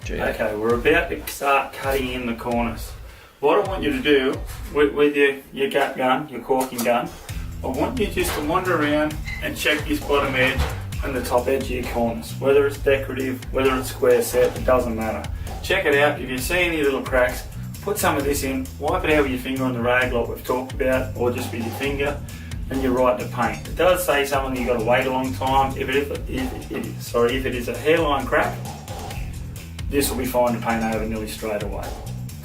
Okay, we're about to start cutting in the cornice. What I want you to do with your gut gun, your corking gun, I want you just to wander around and check this bottom edge and the top edge of your cornice. Whether it's decorative, whether it's square set, it doesn't matter. Check it out. If you see any little cracks, put some of this in, wipe it out with your finger on the rag like we've talked about, or just with your finger, and you're right to paint. It does say something you've got to wait a long time. If it is a hairline crack, this will be fine to paint over nearly straight away.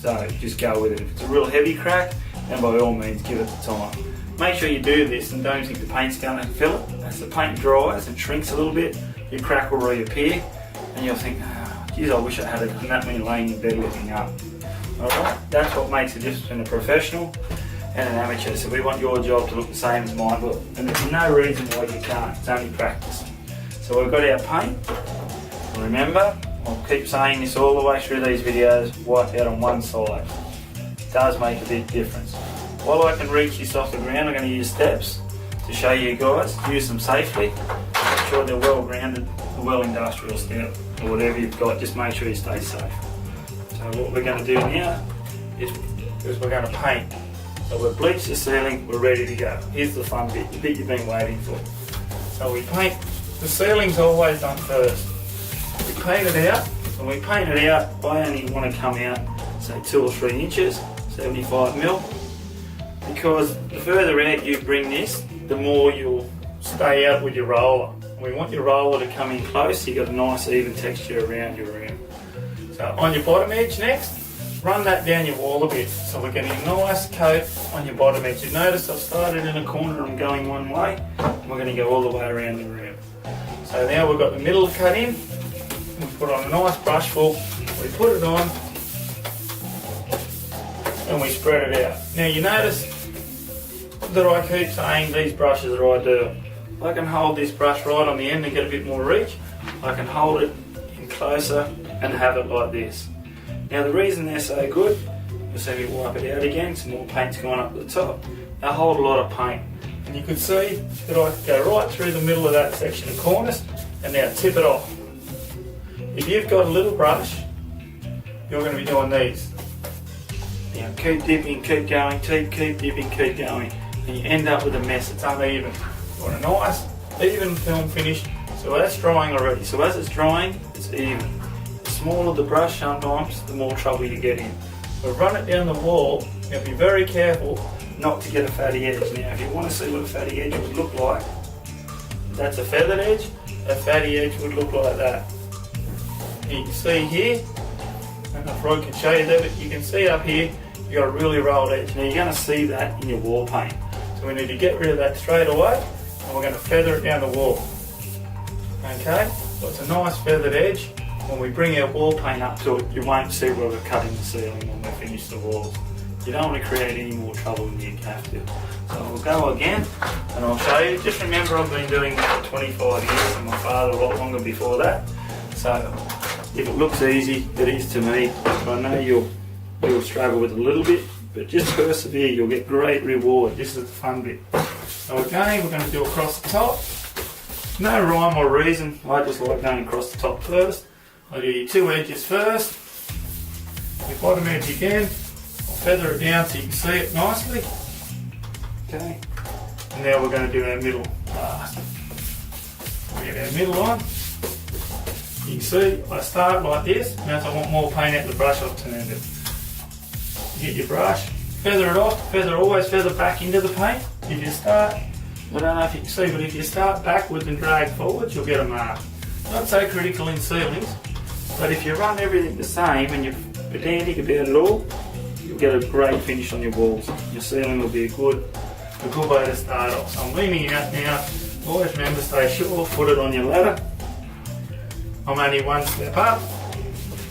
So just go with it. If it's a real heavy crack, then by all means give it the time. Make sure you do this and don't think the paint's going to fill it. As the paint dries and shrinks a little bit, your crack will reappear and you'll think, oh, geez, I wish I had done that when laying in bed looking up. Alright, that's what makes the difference between a professional and an amateur. So we want your job to look the same as mine, and there's no reason why you can't. It's only practice. So we've got our paint. Remember, I'll keep saying this all the way through these videos, wipe out on one side. It does make a big difference. While I can reach this off the ground, I'm going to use steps to show you guys. Use them safely. Make sure they're well grounded, well industrial step, or whatever you've got, just make sure you stay safe. So what we're going to do now is we're going to paint. So we've bleached the ceiling, we're ready to go. Here's the fun bit, the bit you've been waiting for. So we paint, the ceiling's always done first. We paint it out, and we paint it out, I only want to come out, say 2 or 3 inches, 75mm, because the further out you bring this, the more you'll stay out with your roller. We want your roller to come in close, so you've got a nice even texture around your room. So on your bottom edge next, run that down your wall a bit, so we're getting a nice coat on your bottom edge. You notice I've started in a corner and I'm going one way, and we're going to go all the way around the room. So now we've got the middle cut in, we put on a nice brush full, we put it on, and we spread it out. Now you notice that I keep saying these brushes are ideal. I can hold this brush right on the end and get a bit more reach. I can hold it in closer and have it like this. Now the reason they're so good, you'll see me wipe it out again, some more paint's gone up the top. They hold a lot of paint. And you can see that I can go right through the middle of that section of cornice and now tip it off. If you've got a little brush, you're going to be doing these. Now keep dipping, keep going, keep dipping, keep going, and you end up with a mess. It's uneven. You want a nice, even film finish. So that's drying already. So as it's drying, it's even. The smaller the brush sometimes, the more trouble you get in. But run it down the wall. Now be very careful not to get a fatty edge. Now if you want to see what a fatty edge would look like, that's a feathered edge. A fatty edge would look like that. You can see here, and if Rod can show you that, but you can see up here, you've got a really rolled edge. Now you're going to see that in your wall paint. So we need to get rid of that straight away, and we're going to feather it down the wall. Okay, so it's a nice feathered edge. When we bring our wall paint up to it, you won't see where we're cutting the ceiling when we finish the walls. You don't want to create any more trouble than you have to. So we'll go again, and I'll show you. Just remember I've been doing this for 25 years, and my father a lot longer before that. So if it looks easy, it is to me. I know you'll struggle with it a little bit, but just persevere, you'll get great reward. This is the fun bit. So again, we're going to do across the top. No rhyme or reason, I just like going across the top first. I'll do your 2 edges first, your bottom edge again. I'll feather it down so you can see it nicely. Okay, and now we're going to do our middle last. We get our middle on. You can see I start like this. Now if I want more paint out the brush, I'll turn it. You get your brush, feather it off, always feather back into the paint. If you start, I don't know if you can see, but if you start backwards and drag forwards, you'll get a mark. Not so critical in ceilings, but if you run everything the same and you're pedantic about it all, you'll get a great finish on your walls. Your ceiling will be a good way to start off. So I'm leaning out now. Always remember, stay sure, put it on your ladder. I'm only one step up.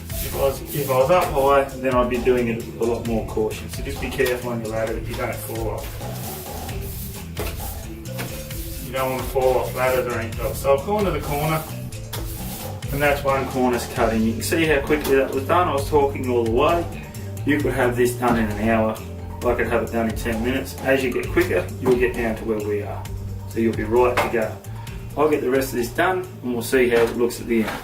If I was up high, then I'd be doing it a lot more cautious. So just be careful on your ladder that you don't fall off. You don't want to fall off ladders or anything else. So I've gone to the corner, and that's one cornice cutting. You can see how quickly that was done. I was talking all the way. You could have this done in an hour. I could have it done in 10 minutes. As you get quicker, you'll get down to where we are. So you'll be right to go. I'll get the rest of this done, and we'll see how it looks at the end.